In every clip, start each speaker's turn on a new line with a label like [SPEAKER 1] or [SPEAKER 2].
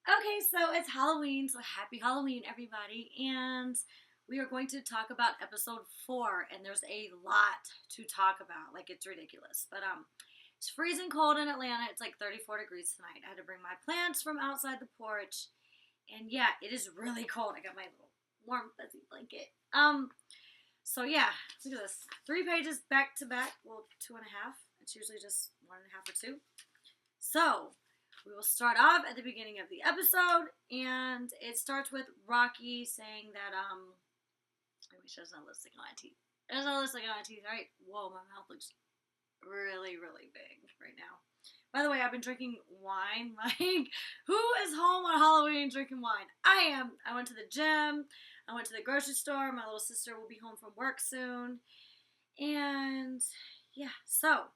[SPEAKER 1] Okay, so it's Halloween, so happy Halloween, everybody. And we are going to talk about episode 4, and there's a lot to talk about. Like, it's ridiculous. But it's freezing cold in Atlanta. It's like 34 degrees tonight. I had to bring my plants from outside the porch. And yeah, it is really cold. I got my little warm fuzzy blanket. So yeah, look at this. 3 pages back to back. Well, two and a half. It's usually just one and a half or two. So we will start off at the beginning of the episode, and it starts with Rocky saying that I wish there's no lipstick on my teeth. There's no lipstick on my teeth, right? Whoa, my mouth looks really, really big right now. By the way, I've been drinking wine. Like, who is home on Halloween drinking wine? I am. I went to the gym. I went to the grocery store. My little sister will be home from work soon. And yeah, so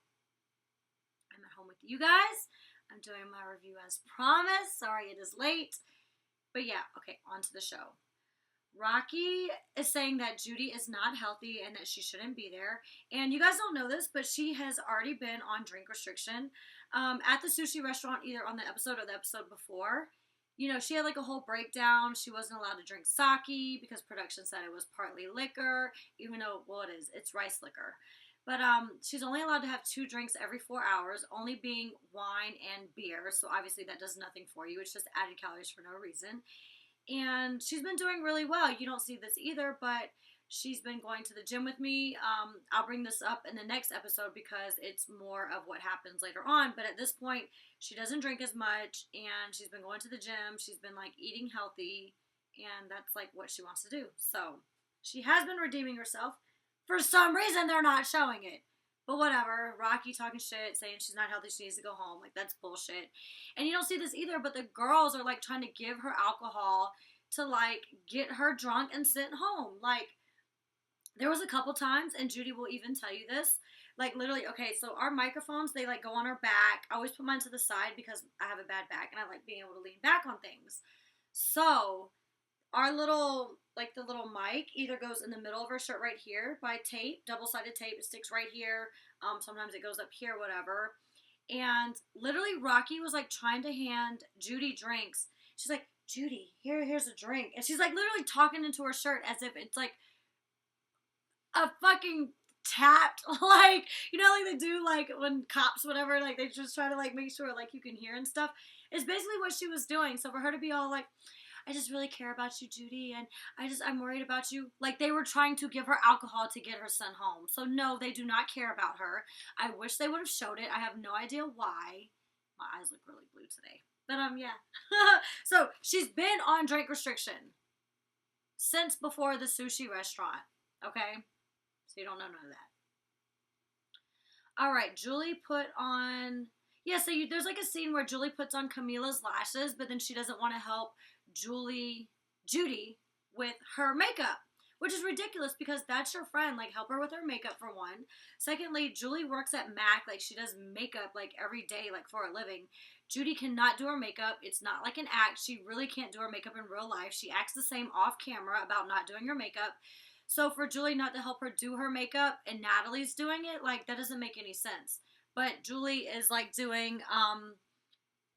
[SPEAKER 1] I'm at home with you guys. I'm doing my review as promised. Sorry it is late. But yeah, okay, on to the show. Rocky is saying that Judy is not healthy and that she shouldn't be there. And you guys don't know this, but she has already been on drink restriction at the sushi restaurant, either on the episode or the episode before. You know, she had like a whole breakdown. She wasn't allowed to drink sake because production said it was partly liquor, even though, well, it is. It's rice liquor. But she's only allowed to have 2 drinks every 4 hours, only being wine and beer. So obviously that does nothing for you. It's just added calories for no reason. And she's been doing really well. You don't see this either, but she's been going to the gym with me. I'll bring this up in the next episode because it's more of what happens later on. But at this point, she doesn't drink as much, and she's been going to the gym. She's been like eating healthy, and that's like what she wants to do. So she has been redeeming herself. For some reason, they're not showing it. But whatever. Rocky talking shit, saying she's not healthy, she needs to go home. Like, that's bullshit. And you don't see this either, but the girls are, like, trying to give her alcohol to, like, get her drunk and sent home. Like, there was a couple times, and Judy will even tell you this, like, literally, okay, so our microphones, they, like, go on our back. I always put mine to the side because I have a bad back, and I like being able to lean back on things. So our little, like the little mic either goes in the middle of her shirt right here by tape, double-sided tape. It sticks right here. Sometimes it goes up here, whatever. And literally Rocky was like trying to hand Judy drinks. She's like, Judy, here's a drink. And she's like literally talking into her shirt as if it's like a fucking tapped, like, you know, like they do like when cops, whatever, like they just try to like make sure like you can hear and stuff. It's basically what she was doing. So for her to be all like, I just really care about you, Judy, and I'm worried about you. Like, they were trying to give her alcohol to get her sent home. So, no, they do not care about her. I wish they would have showed it. I have no idea why. My eyes look really blue today. But, yeah. So, she's been on drink restriction since before the sushi restaurant, okay? So, you don't know none of that. All right, Julie put on... Yeah, so there's like a scene where Julie puts on Camilla's lashes, but then she doesn't want to help Judy with her makeup, which is ridiculous because that's your friend. Like, help her with her makeup for one. Secondly, Julie works at MAC. Like, she does makeup like every day, like for a living. Judy cannot do her makeup. It's not like an act. She really can't do her makeup in real life. She acts the same off camera about not doing her makeup. So for Julie not to help her do her makeup and Natalie's doing it, like, that doesn't make any sense. But Julie is like doing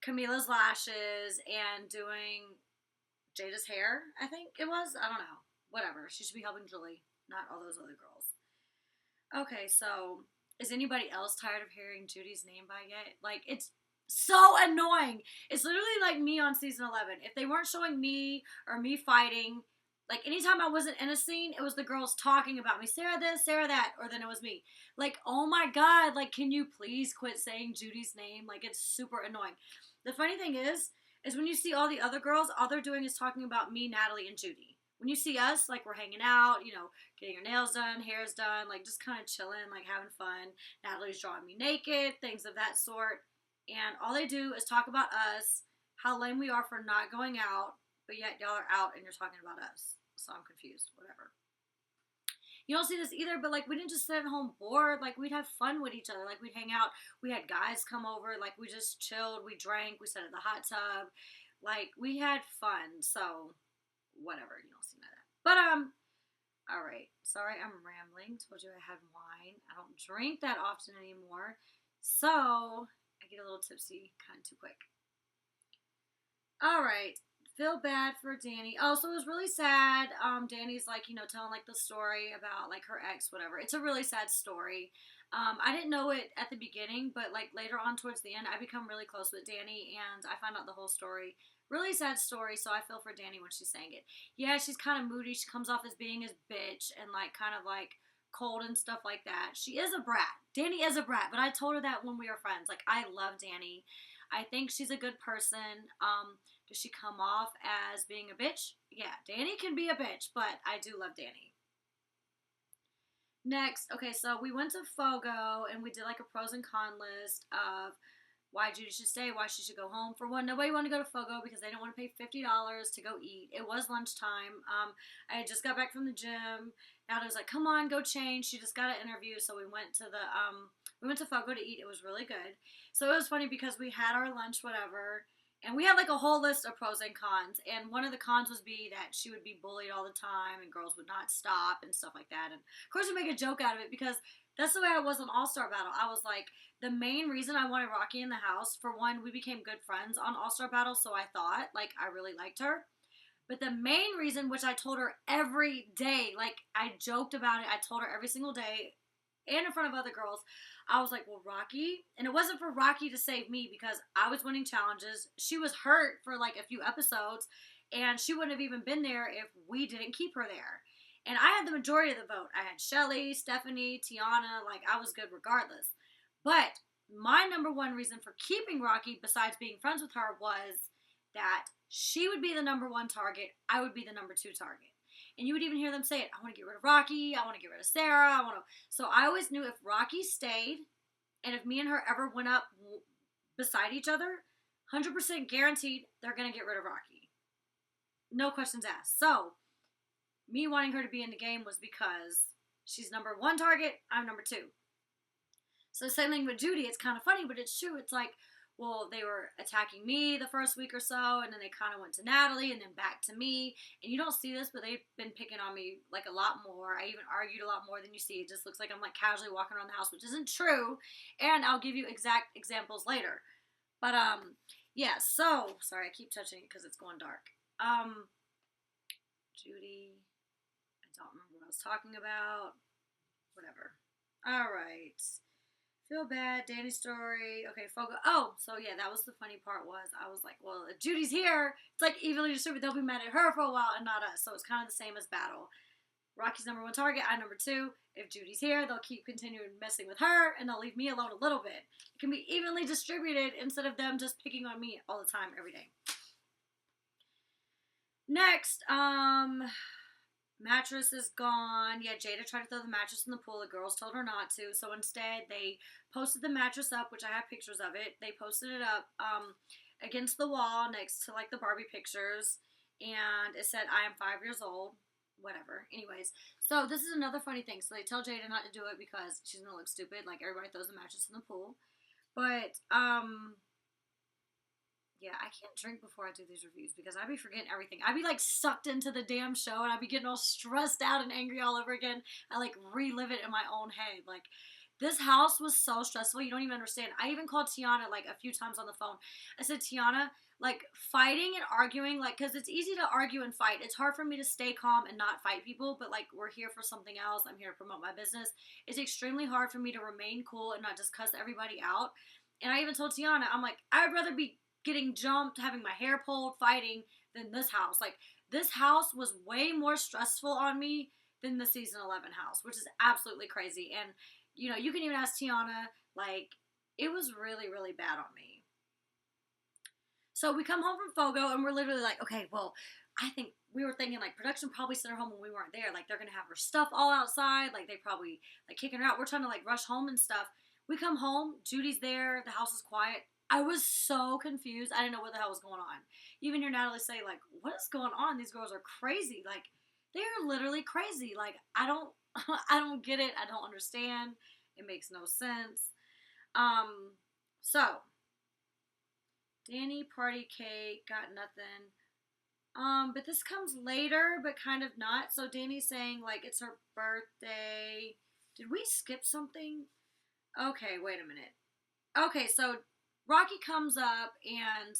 [SPEAKER 1] Camilla's lashes and doing Jada's hair, I think it was. I don't know. Whatever. She should be helping Julie, not all those other girls. Okay, so is anybody else tired of hearing Judy's name by yet? Like, it's so annoying. It's literally like me on season 11. If they weren't showing me or me fighting, like, anytime I wasn't in a scene, it was the girls talking about me. Sarah this, Sarah that, or then it was me. Like, oh my god, like, can you please quit saying Judy's name? Like, it's super annoying. The funny thing is when you see all the other girls, all they're doing is talking about me, Natalie, and Judy. When you see us, like, we're hanging out, you know, getting our nails done, hair's done, like, just kind of chilling, like, having fun. Natalie's drawing me naked, things of that sort. And all they do is talk about us, how lame we are for not going out, but yet y'all are out and you're talking about us. So I'm confused. Whatever. You don't see this either, but like we didn't just sit at home bored. Like we'd have fun with each other. Like we'd hang out. We had guys come over. Like we just chilled. We drank. We sat in the hot tub. Like we had fun. So whatever. You don't see none of that. But all right. Sorry, I'm rambling. Told you I had wine. I don't drink that often anymore. So I get a little tipsy kind of too quick. All right. Feel bad for Danni. Oh, so it was really sad. Danni's like, telling like the story about like her ex, whatever. It's a really sad story. I didn't know it at the beginning, but like later on towards the end, I become really close with Danni and I find out the whole story. Really sad story, so I feel for Danni when she's saying it. Yeah, she's kind of moody. She comes off as being his bitch and like kind of like cold and stuff like that. She is a brat. Danni is a brat, but I told her that when we were friends. Like I love Danni. I think she's a good person. Does she come off as being a bitch? Yeah, Danni can be a bitch, but I do love Danni. Next, okay, so we went to Fogo and we did like a pros and con list of why Judy should stay, why she should go home. For one, nobody wanted to go to Fogo because they didn't want to pay $50 to go eat. It was lunchtime. I had just got back from the gym. Nada was like, "Come on, go change." She just got an interview, so we went to Fogo to eat. It was really good. So it was funny because we had our lunch, whatever, and we had like a whole list of pros and cons. And one of the cons was be that she would be bullied all the time and girls would not stop and stuff like that. And of course, we make a joke out of it because that's the way I was on All Star Battle. I was like, the main reason I wanted Rocky in the house, for one, we became good friends on All Star Battle, so I thought, like, I really liked her. But the main reason, which I told her every day, like, I joked about it, I told her every single day, and in front of other girls, I was like, well, Rocky, and it wasn't for Rocky to save me because I was winning challenges. She was hurt for like a few episodes, and she wouldn't have even been there if we didn't keep her there. And I had the majority of the vote. I had Shelly, Stephanie, Tiana, like I was good regardless. But my number one reason for keeping Rocky, besides being friends with her, was that she would be the number one target, I would be the number two target. And you would even hear them say it. I want to get rid of Rocky. I want to get rid of Sarah. I want to. So I always knew if Rocky stayed, and if me and her ever went up beside each other, 100% guaranteed they're gonna get rid of Rocky. No questions asked. So me wanting her to be in the game was because she's number one target. I'm number two. So same thing with Judy. It's kind of funny, but it's true. It's like, well, they were attacking me the first week or so, and then they kind of went to Natalie, and then back to me. And you don't see this, but they've been picking on me like a lot more. I even argued a lot more than you see. It just looks like I'm like casually walking around the house, which isn't true. And I'll give you exact examples later. But yeah. So sorry, I keep touching it because it's going dark. Judy, I don't remember what I was talking about. Whatever. All right. Feel bad, Danny's story. Okay, Fogo. Oh, so yeah, that was the funny part was I was like, well, if Judy's here, it's like evenly distributed. They'll be mad at her for a while and not us. So it's kind of the same as Battle. Rocky's number one target, I'm number two. If Judy's here, they'll keep continuing messing with her and they'll leave me alone a little bit. It can be evenly distributed instead of them just picking on me all the time, every day. Next, mattress is gone. Yeah, Jada tried to throw the mattress in the pool. The girls told her not to. So instead, they posted the mattress up, which I have pictures of it. They posted it up against the wall next to like the Barbie pictures. And it said, I am 5 years old. Whatever. Anyways, so this is another funny thing. So they tell Jada not to do it because she's going to look stupid. Like everybody throws the mattress in the pool. But, yeah, I can't drink before I do these reviews because I be forgetting everything. I be like sucked into the damn show and I be getting all stressed out and angry all over again. I like relive it in my own head. Like this house was so stressful. You don't even understand. I even called Tiana like a few times on the phone. I said, Tiana, like fighting and arguing, like, cause it's easy to argue and fight. It's hard for me to stay calm and not fight people, but like we're here for something else. I'm here to promote my business. It's extremely hard for me to remain cool and not just cuss everybody out. And I even told Tiana, I'm like, I'd rather be getting jumped, having my hair pulled, fighting than this house. Like, this house was way more stressful on me than the season 11 house, which is absolutely crazy. And, you know, you can even ask Tiana, like, it was really, really bad on me. So we come home from Fogo and we're literally like, okay, well, I think we were thinking like production probably sent her home when we weren't there. Like, they're going to have her stuff all outside. Like, they probably like kicking her out. We're trying to like rush home and stuff. We come home, Judy's there, the house is quiet. I was so confused. I didn't know what the hell was going on. You even hear Natalie say, like, what is going on? These girls are crazy. Like, they are literally crazy. Like, I don't I don't get it. I don't understand. It makes no sense. So Danni party cake, got nothing. But this comes later, but kind of not. So Danni's saying, like, it's her birthday. Did we skip something? Okay, wait a minute. Okay, so Rocky comes up and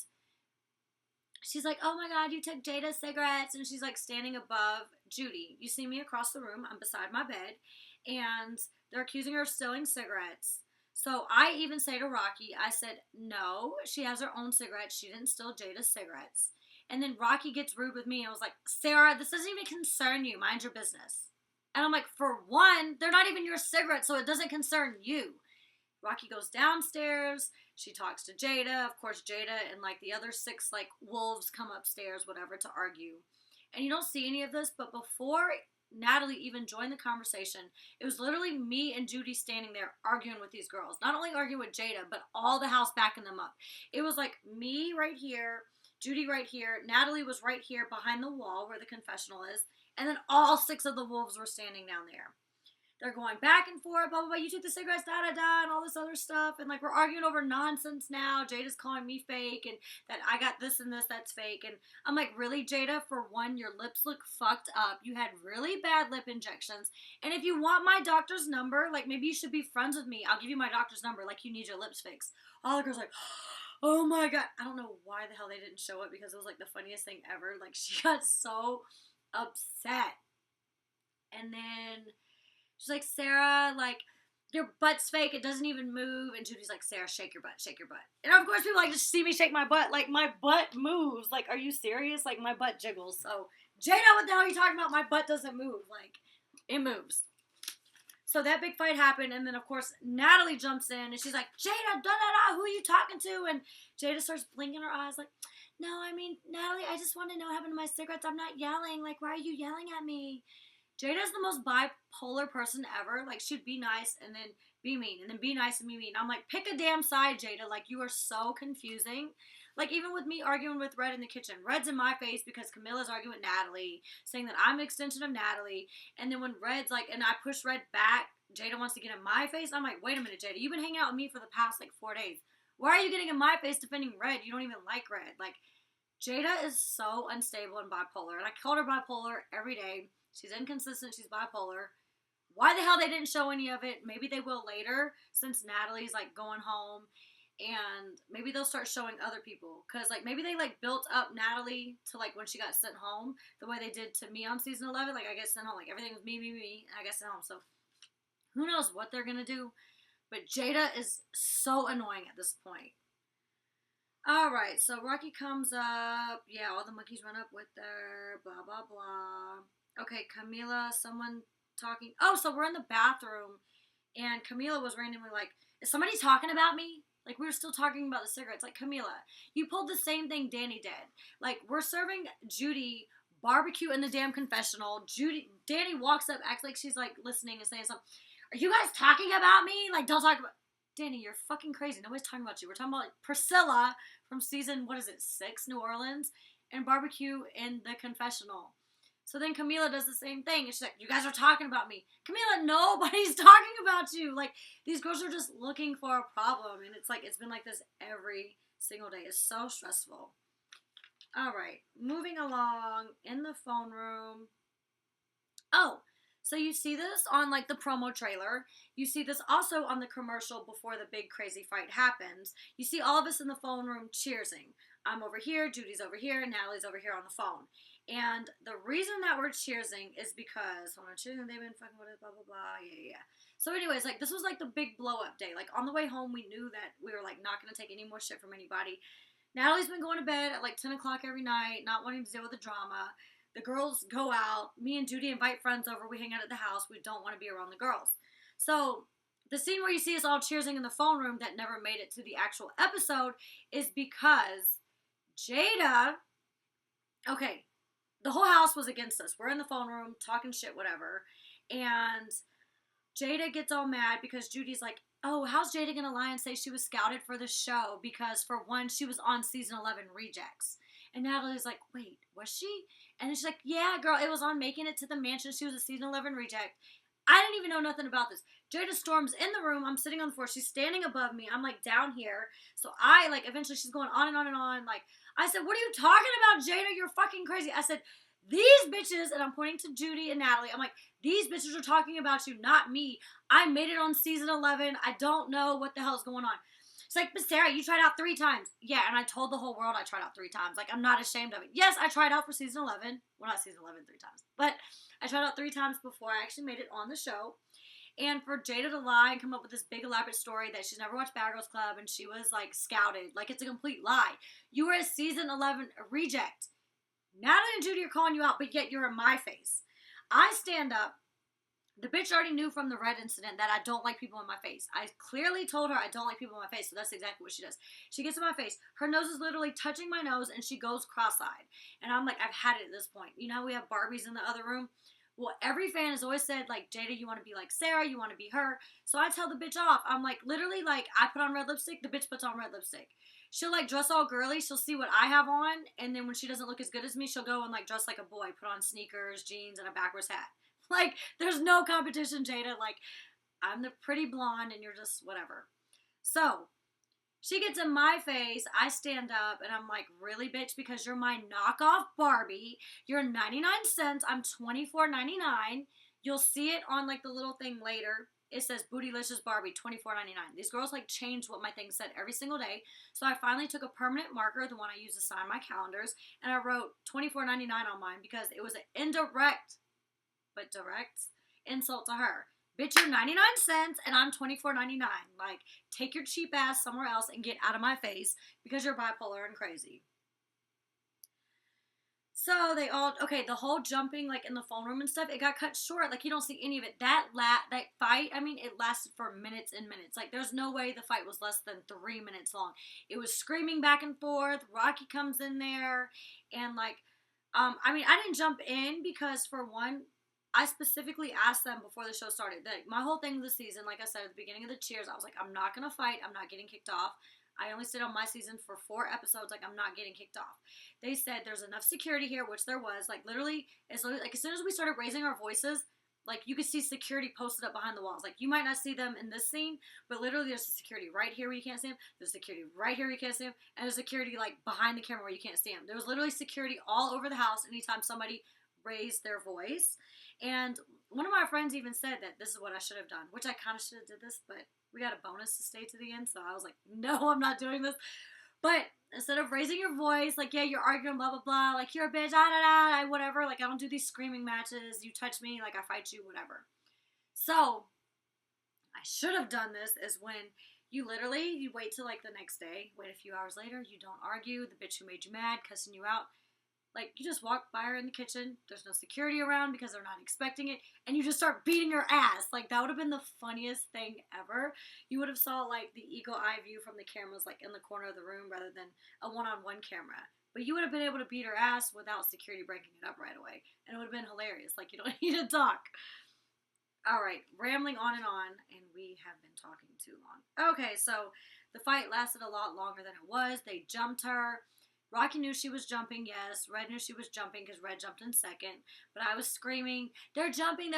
[SPEAKER 1] she's like, oh my God, you took Jada's cigarettes. And she's like standing above Judy. You see me across the room. I'm beside my bed. And they're accusing her of stealing cigarettes. So I even say to Rocky, I said, no, she has her own cigarettes. She didn't steal Jada's cigarettes. And then Rocky gets rude with me. And I was like, Sarah, this doesn't even concern you. Mind your business. And I'm like, for one, they're not even your cigarettes, so it doesn't concern you. Rocky goes downstairs. She talks to Jada. Of course, Jada and like the other 6 like wolves come upstairs, whatever, to argue. And you don't see any of this, but before Natalie even joined the conversation, it was literally me and Judy standing there arguing with these girls. Not only arguing with Jada, but all the house backing them up. It was like me right here, Judy right here, Natalie was right here behind the wall where the confessional is, and then all 6 of the wolves were standing down there. They're going back and forth, blah, blah, blah. You took the cigarettes, da, da, da, and all this other stuff. And, like, we're arguing over nonsense now. Jada's calling me fake and that I got this and this, that's fake. And I'm like, really, Jada? For one, your lips look fucked up. You had really bad lip injections. And if you want my doctor's number, like, maybe you should be friends with me. I'll give you my doctor's number. Like, you need your lips fixed. All the girls are like, oh, my God. I don't know why the hell they didn't show it because it was, like, the funniest thing ever. Like, she got so upset. And then she's like, Sarah, like, your butt's fake. It doesn't even move. And Judy's like, Sarah, shake your butt, shake your butt. And of course, people like just see me shake my butt. Like, my butt moves. Like, are you serious? Like, my butt jiggles. So, Jada, what the hell are you talking about? My butt doesn't move. Like, it moves. So that big fight happened. And then, of course, Natalie jumps in. And she's like, Jada, da-da-da, who are you talking to? And Jada starts blinking her eyes like, no, I mean, Natalie, I just want to know what happened to my cigarettes. I'm not yelling. Like, why are you yelling at me? Jada's the most bipolar person ever. Like, she'd be nice and then be mean and then be nice and be mean. I'm like, pick a damn side, Jada. Like, you are so confusing. Like, even with me arguing with Red in the kitchen. Red's in my face because Camilla's arguing with Natalie, saying that I'm an extension of Natalie. And then when Red's like, and I push Red back, Jada wants to get in my face. I'm like, wait a minute, Jada. You've been hanging out with me for the past, like, 4 days. Why are you getting in my face defending Red? You don't even like Red. Like, Jada is so unstable and bipolar. And I called her bipolar every day. She's inconsistent. She's bipolar. Why the hell they didn't show any of it? Maybe they will later since Natalie's, like, going home. And maybe they'll start showing other people. Because, like, maybe they, like, built up Natalie to, like, when she got sent home. The way they did to me on season 11. Like, I get sent home. Like, everything was me. And I got sent home. So, who knows what they're going to do. But Jada is so annoying at this point. Alright, so Rocky comes up. Yeah, all the monkeys run up with her. Blah, blah, blah. Okay, Camilla, someone talking. Oh, so we're in the bathroom, and Camilla was randomly like, is somebody talking about me? Like, we were still talking about the cigarettes. Like, Camilla, you pulled the same thing Danni did. Like, we're serving Judy barbecue in the damn confessional. Danni walks up, acts like she's, like, listening and saying something. Are you guys talking about me? Like, don't talk about... Danni, you're fucking crazy. Nobody's talking about you. We're talking about, like, Priscilla from season, 6, New Orleans, and barbecue in the confessional. So then Camilla does the same thing. And she's like, you guys are talking about me. Camilla, nobody's talking about you. Like, these girls are just looking for a problem. And it's like, it's been like this every single day. It's so stressful. All right. Moving along in the phone room. Oh, so you see this on, like, the promo trailer. You see this also on the commercial before the big crazy fight happens. You see all of us in the phone room cheersing. I'm over here, Judy's over here, and Natalie's over here on the phone. And the reason that we're cheersing is because, hold on, cheersing, they've been fucking with it, blah, blah, blah, yeah. So anyways, like, this was, like, the big blow-up day. Like, on the way home, we knew that we were, like, not going to take any more shit from anybody. Natalie's been going to bed at, like, 10 o'clock every night, not wanting to deal with the drama. The girls go out. Me and Judy invite friends over. We hang out at the house. We don't want to be around the girls. So the scene where you see us all cheersing in the phone room that never made it to the actual episode is because Jada... Okay, the whole house was against us. We're in the phone room, talking shit, whatever. And Jada gets all mad because Judy's like, oh, how's Jada gonna lie and say she was scouted for the show? Because, for one, she was on season 11 Rejects. And Natalie's like, wait, was she? And then she's like, yeah, girl, it was on Making It to the Mansion. She was a season 11 reject. I didn't even know nothing about this. Jada storms in the room. I'm sitting on the floor. She's standing above me. I'm, like, down here. So I, like, eventually she's going on and on and on. Like, I said, what are you talking about, Jada? You're fucking crazy. I said, these bitches, and I'm pointing to Judy and Natalie. I'm like, these bitches are talking about you, not me. I made it on season 11. I don't know what the hell's going on. She's like, but Sarah, you tried out 3 times. Yeah, and I told the whole world I tried out 3 times. Like, I'm not ashamed of it. Yes, I tried out for season 11. Well, not season 11 3 times. But I tried out 3 times before I actually made it on the show. And for Jada to lie and come up with this big elaborate story that she's never watched Bad Girls Club and she was, like, scouted. Like, it's a complete lie. You were a season 11 reject. Natalie and Judy are calling you out, but yet you're in my face. I stand up. The bitch already knew from the Red incident that I don't like people in my face. I clearly told her I don't like people in my face, so that's exactly what she does. She gets in my face. Her nose is literally touching my nose, and she goes cross-eyed. And I'm like, I've had it at this point. You know how we have Barbies in the other room? Well, every fan has always said, like, Jada, you want to be like Sarah, you want to be her. So I tell the bitch off. I'm like, literally, like, I put on red lipstick, the bitch puts on red lipstick. She'll, like, dress all girly. She'll see what I have on, and then when she doesn't look as good as me, she'll go and, like, dress like a boy, put on sneakers, jeans, and a backwards hat. Like, there's no competition, Jada. Like, I'm the pretty blonde and you're just whatever. So, she gets in my face. I stand up and I'm like, really, bitch? Because you're my knockoff Barbie. You're 99 cents. I'm $24.99. You'll see it on, like, the little thing later. It says Bootylicious Barbie, $24.99. These girls, like, changed what my thing said every single day. So I finally took a permanent marker, the one I use to sign my calendars, and I wrote $24.99 on mine because it was an indirect but direct insult to her. Bitch, you're 99 cents and I'm $24.99. Like, take your cheap ass somewhere else and get out of my face because you're bipolar and crazy. So they all, okay, the whole jumping, like, in the phone room and stuff, it got cut short. Like, you don't see any of it. That fight, I mean, it lasted for minutes and minutes. Like, there's no way the fight was less than 3 minutes long. It was screaming back and forth. Rocky comes in there and, like, I mean, I didn't jump in because, for one, I specifically asked them before the show started. That my whole thing this season, like I said at the beginning of the cheers, I was like, I'm not going to fight. I'm not getting kicked off. I only stayed on my season for 4 episodes. Like, I'm not getting kicked off. They said there's enough security here, which there was. Like, literally, as soon as we started raising our voices, like, you could see security posted up behind the walls. Like, you might not see them in this scene, but literally there's security right here where you can't see them. There's security right here where you can't see them. And there's security, like, behind the camera where you can't see them. There was literally security all over the house anytime somebody raised their voice. And one of my friends even said that this is what I should have done, which I kind of should have did this, but we got a bonus to stay to the end, so I was like, no, I'm not doing this. But instead of raising your voice, like, yeah, you're arguing, blah, blah, blah, like, you're a bitch, whatever, like, I don't do these screaming matches, you touch me, like, I fight you, whatever. So, I should have done this is when you wait till, like, the next day, wait a few hours later, you don't argue, the bitch who made you mad, cussing you out, like, you just walk by her in the kitchen, there's no security around because they're not expecting it, and you just start beating her ass. Like, that would have been the funniest thing ever. You would have saw, like, the eagle eye view from the cameras, like, in the corner of the room rather than a one-on-one camera. But you would have been able to beat her ass without security breaking it up right away, and it would have been hilarious. Like, you don't need to talk. Alright, rambling on, and we have been talking too long. Okay, so the fight lasted a lot longer than it was. They jumped her. Rocky knew she was jumping, yes. Red knew she was jumping because Red jumped in second. But I was screaming, they're jumping,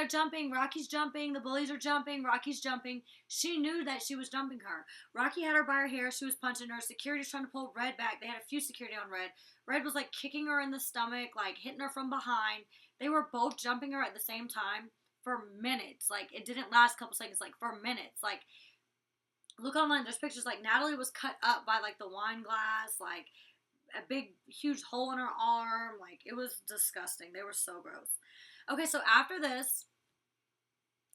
[SPEAKER 1] Rocky's jumping, the bullies are jumping, Rocky's jumping. She knew that she was jumping her. Rocky had her by her hair, she was punching her. Security's trying to pull Red back. They had a few security on Red. Red was, like, kicking her in the stomach, like, hitting her from behind. They were both jumping her at the same time for minutes. Like, it didn't last a couple seconds, like, for minutes. Like, look online, there's pictures, like, Natalie was cut up by, like, the wine glass, like, a big, huge hole in her arm. Like, it was disgusting. They were so gross. Okay, so after this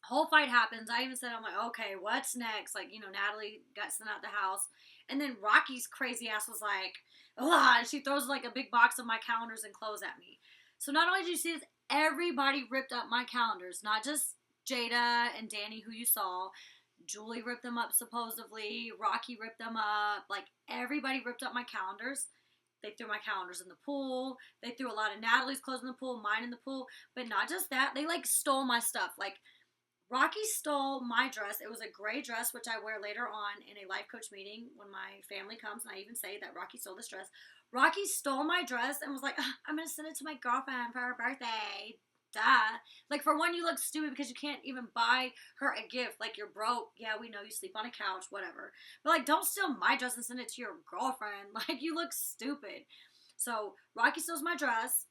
[SPEAKER 1] whole fight happens, I even said, I'm like, okay, what's next? Like, you know, Natalie got sent out the house. And then Rocky's crazy ass was like, ugh, and she throws, like, a big box of my calendars and clothes at me. So not only did you see this, everybody ripped up my calendars. Not just Jada and Danni, who you saw. Julie ripped them up, supposedly. Rocky ripped them up. Like, everybody ripped up my calendars. They threw my calendars in the pool. They threw a lot of Natalie's clothes in the pool, mine in the pool. But not just that. They, like, stole my stuff. Like, Rocky stole my dress. It was a gray dress, which I wear later on in a life coach meeting when my family comes. And I even say that Rocky stole this dress. Rocky stole my dress and was like, I'm going to send it to my girlfriend for her birthday. Duh. Like, for one, you look stupid because you can't even buy her a gift. Like, you're broke. Yeah, we know you sleep on a couch, whatever. But, like, don't steal my dress and send it to your girlfriend. Like, you look stupid. So, Rocky steals my dress.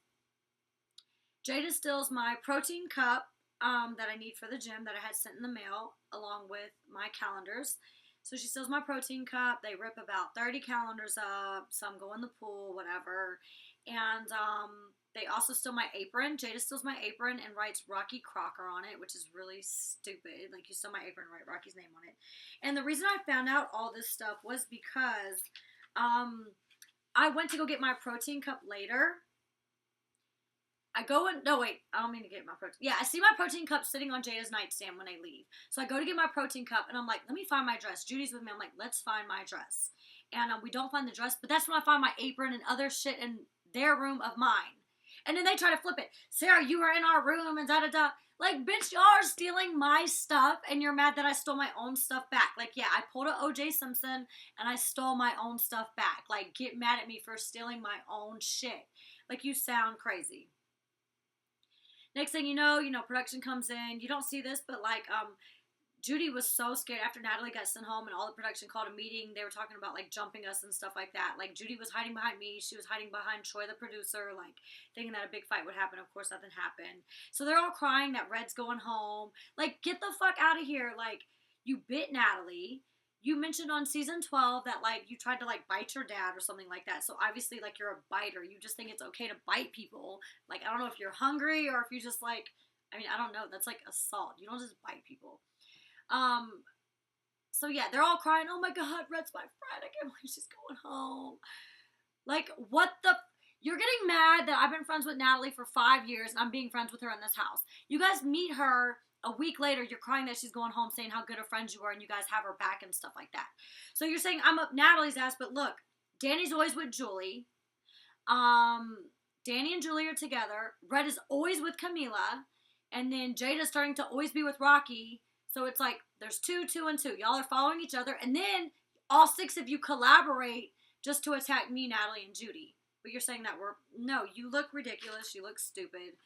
[SPEAKER 1] Jada steals my protein cup that I need for the gym that I had sent in the mail along with my calendars. So she steals my protein cup. They rip about 30 calendars up. Some go in the pool, whatever. And they also steal my apron. Jada steals my apron and writes Rocky Crocker on it, which is really stupid. Like, you steal my apron and write Rocky's name on it. And the reason I found out all this stuff was because I went to go get my protein cup later. I go and, no wait, I don't mean to get my protein. Yeah, I see my protein cup sitting on Jada's nightstand when I leave. So I go to get my protein cup and I'm like, let me find my dress. Judy's with me. I'm like, let's find my dress. And we don't find the dress, but that's when I find my apron and other shit in their room of mine. And then they try to flip it. Sarah, you were in our room and da-da-da. Like, bitch, y'all are stealing my stuff and you're mad that I stole my own stuff back. Like, yeah, I pulled a O.J. Simpson and I stole my own stuff back. Like, get mad at me for stealing my own shit. Like, you sound crazy. Next thing you know, production comes in. You don't see this, but like, Judy was so scared after Natalie got sent home and all the production called a meeting. They were talking about like jumping us and stuff like that. Like, Judy was hiding behind me. She was hiding behind Troy, the producer, like thinking that a big fight would happen. Of course, nothing happened. So they're all crying that Red's going home. Like, get the fuck out of here. Like, you bit Natalie. You mentioned on season 12 that, like, you tried to, like, bite your dad or something like that. So, obviously, like, you're a biter. You just think it's okay to bite people. Like, I don't know if you're hungry or if you just, like, I mean, I don't know. That's, like, assault. You don't just bite people. So, yeah, they're all crying. Oh, my God, Red's my friend. I can't believe she's going home. Like, what the... You're getting mad that I've been friends with Natalie for 5 years and I'm being friends with her in this house. You guys meet her... A week later, you're crying that she's going home, saying how good of friends you are, and you guys have her back and stuff like that. So you're saying I'm up Natalie's ass, but look, Danny's always with Julie. Danny and Julie are together. Red is always with Camilla, and then Jada's starting to always be with Rocky. So it's like there's 2, 2, and 2. Y'all are following each other, and then all 6 of you collaborate just to attack me, Natalie, and Judy. But you're saying that no, you look ridiculous. You look stupid.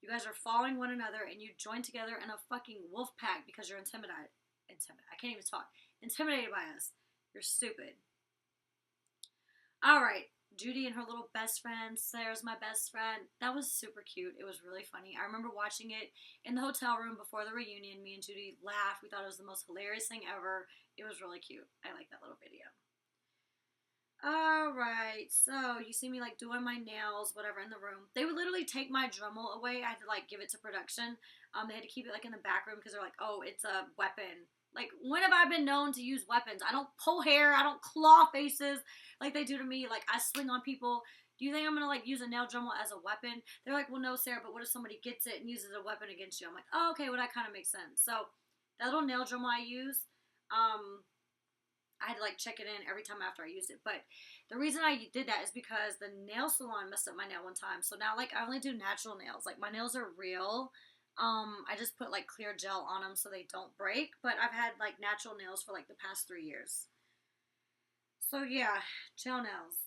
[SPEAKER 1] You guys are following one another and you join together in a fucking wolf pack because you're intimidated. I can't even talk. Intimidated by us. You're stupid. Alright. Judy and her little best friend. Sarah's my best friend. That was super cute. It was really funny. I remember watching it in the hotel room before the reunion. Me and Judy laughed. We thought it was the most hilarious thing ever. It was really cute. I like that little video. Alright, so you see me like doing my nails, whatever, in the room. They would literally take my Dremel away. I had to like give it to production. They had to keep it like in the back room because they're like, oh, it's a weapon. Like, when have I been known to use weapons? I don't pull hair. I don't claw faces like they do to me. Like, I swing on people. Do you think I'm gonna like use a nail Dremel as a weapon? They're like, well, no, Sarah, but what if somebody gets it and uses a weapon against you? I'm like, oh, okay, well, that kind of makes sense. So that little nail Dremel I use, I had to like check it in every time after I used it. But the reason I did that is because the nail salon messed up my nail one time. So now like I only do natural nails. Like, my nails are real. I just put like clear gel on them so they don't break. But I've had like natural nails for like the past 3 years. So yeah, gel nails.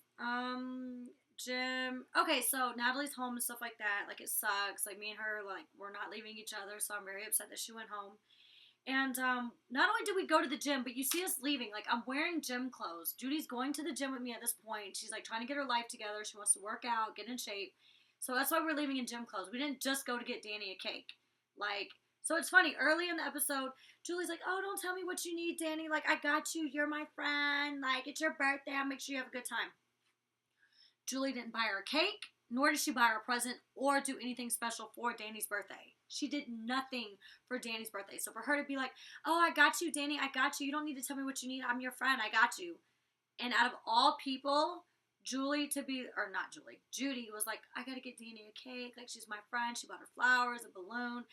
[SPEAKER 1] Gym. Okay, so Natalie's home and stuff like that. Like, it sucks. Like, me and her, like, we're not leaving each other. So I'm very upset that she went home. And not only did we go to the gym, but you see us leaving. Like, I'm wearing gym clothes. Judy's going to the gym with me at this point. She's, like, trying to get her life together. She wants to work out, get in shape. So that's why we're leaving in gym clothes. We didn't just go to get Danny a cake. Like, so it's funny. Early in the episode, Julie's like, oh, don't tell me what you need, Danny. Like, I got you. You're my friend. Like, it's your birthday. I'll make sure you have a good time. Julie didn't buy her a cake, nor did she buy her a present or do anything special for Danny's birthday. She did nothing for Danny's birthday. So for her to be like, oh, I got you, Danny, I got you. You don't need to tell me what you need. I'm your friend. I got you. And out of all people, Judy was like, I got to get Danny a cake. Like, she's my friend. She bought her flowers, a balloon.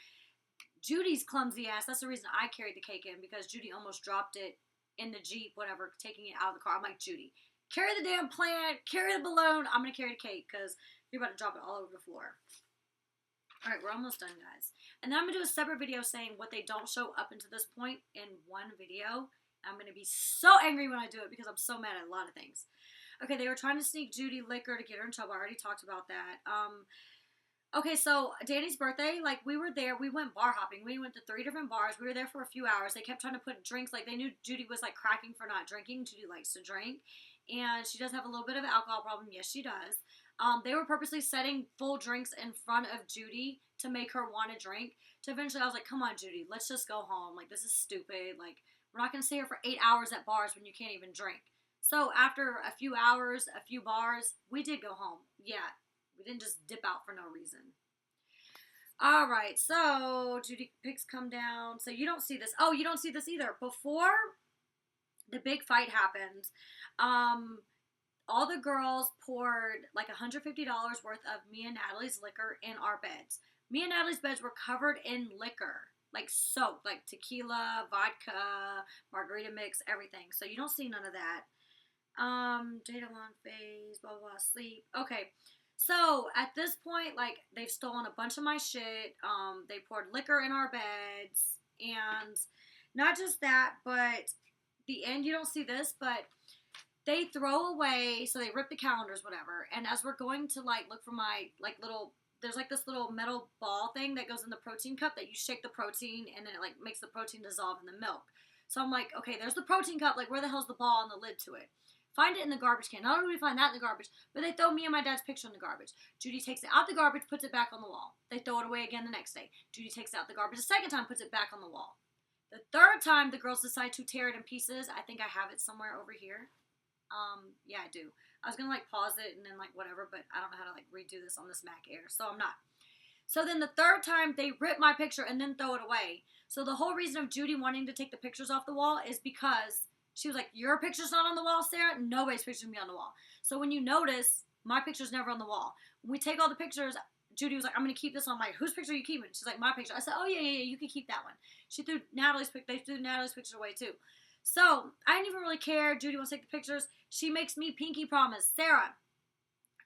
[SPEAKER 1] Judy's clumsy ass. That's the reason I carried the cake in, because Judy almost dropped it in the Jeep, whatever, taking it out of the car. I'm like, Judy, carry the damn plant, carry the balloon. I'm going to carry the cake because you're about to drop it all over the floor. Alright, we're almost done, guys. And then I'm going to do a separate video saying what they don't show up until this point in one video. I'm going to be so angry when I do it because I'm so mad at a lot of things. Okay, they were trying to sneak Judy liquor to get her in trouble. I already talked about that. Okay, so Danny's birthday, like, we were there. We went bar hopping. We went to 3 different bars. We were there for a few hours. They kept trying to put drinks. Like, they knew Judy was, like, cracking for not drinking. Judy likes to drink. And she does have a little bit of an alcohol problem. Yes, she does. They were purposely setting full drinks in front of Judy to make her want to drink. To eventually, I was like, come on, Judy, let's just go home. Like, this is stupid. Like, We're not going to stay here for 8 hours at bars when you can't even drink. So after a few hours, a few bars, we did go home. Yeah, we didn't just dip out for no reason. All right, so Judy pics come down. So you don't see this. Oh, you don't see this either. Before the big fight happened, all the girls poured like $150 worth of me and Natalie's liquor in our beds. Me and Natalie's beds were covered in liquor, like soap, like tequila, vodka, margarita mix, everything. So you don't see none of that. Jada on phase, blah, blah, blah, sleep. Okay. So at this point, like, they've stolen a bunch of my shit. They poured liquor in our beds. And not just that, but the end, you don't see this, but they throw away, so they rip the calendars, whatever. And as we're going to, like, look for my, like, little, there's, like, this little metal ball thing that goes in the protein cup that you shake the protein, and then it, like, makes the protein dissolve in the milk. So I'm like, okay, there's the protein cup. Like, where the hell's the ball and the lid to it? Find it in the garbage can. Not only do we find that in the garbage, but they throw me and my dad's picture in the garbage. Judy takes it out the garbage, puts it back on the wall. They throw it away again the next day. Judy takes it out the garbage a second time, puts it back on the wall. The third time, the girls decide to tear it in pieces. I think I have it somewhere over here. Yeah, I do. I was going to, like, pause it and then, like, whatever, but I don't know how to, like, redo this on this Mac Air, so I'm not. So then the third time, they rip my picture and then throw it away. So the whole reason of Judy wanting to take the pictures off the wall is because she was like, your picture's not on the wall, Sarah? Nobody's picture's me on the wall. So when you notice, my picture's never on the wall. When we take all the pictures, Judy was like, I'm going to keep this on. I'm like, whose picture are you keeping? She's like, my picture. I said, oh, yeah, you can keep that one. They threw Natalie's picture away, too. So I didn't even really care. Judy wants to take the pictures. She makes me pinky promise. Sarah,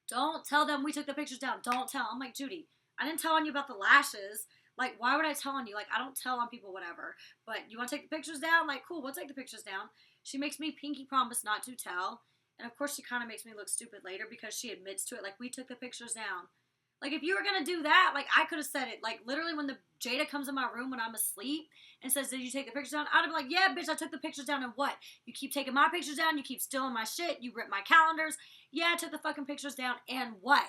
[SPEAKER 1] don't tell them we took the pictures down. Don't tell. I'm like, Judy, I didn't tell on you about the lashes. Like, why would I tell on you? Like, I don't tell on people, whatever. But you want to take the pictures down? Like, cool, we'll take the pictures down. She makes me pinky promise not to tell. And, of course, she kind of makes me look stupid later because she admits to it. Like, we took the pictures down. Like, if you were going to do that, like, I could have said it. Like, literally when the Jada comes in my room when I'm asleep and says, did you take the pictures down? I'd be like, yeah, bitch, I took the pictures down. And what? You keep taking my pictures down. You keep stealing my shit. You rip my calendars. Yeah, I took the fucking pictures down. And what?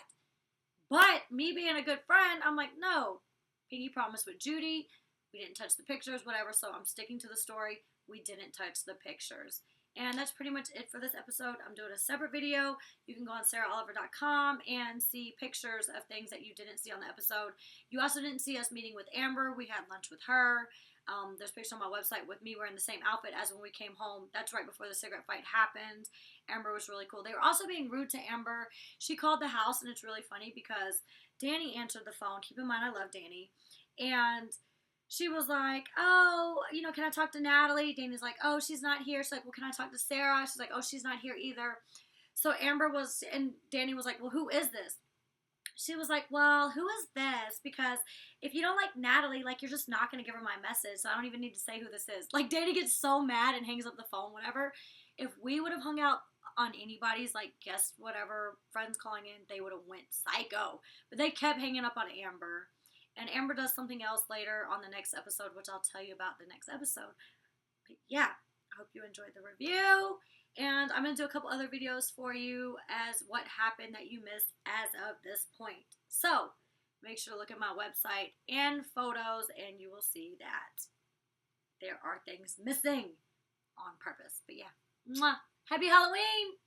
[SPEAKER 1] But me being a good friend, I'm like, no. Pinky promise with Judy. We didn't touch the pictures, whatever. So I'm sticking to the story. We didn't touch the pictures. And that's pretty much it for this episode. I'm doing a separate video. You can go on saraholiver.com and see pictures of things that you didn't see on the episode. You also didn't see us meeting with Amber. We had lunch with her. There's pictures on my website with me wearing the same outfit as when we came home. That's right before the cigarette fight happened. Amber was really cool. They were also being rude to Amber. She called the house, and it's really funny because Danni answered the phone. Keep in mind, I love Danni. And she was like, oh, you know, can I talk to Natalie? Danny's like, oh, she's not here. She's like, well, can I talk to Sarah? She's like, oh, she's not here either. So and Danni was like, well, who is this? She was like, well, who is this? Because if you don't like Natalie, like, you're just not going to give her my message. So I don't even need to say who this is. Like, Danni gets so mad and hangs up the phone, whatever. If we would have hung out on anybody's, like, guest, whatever, friends calling in, they would have went psycho. But they kept hanging up on Amber. And Amber does something else later on the next episode, which I'll tell you about the next episode. But yeah, I hope you enjoyed the review. And I'm going to do a couple other videos for you as what happened that you missed as of this point. So make sure to look at my website and photos, and you will see that there are things missing on purpose. But yeah, mwah. Happy Halloween!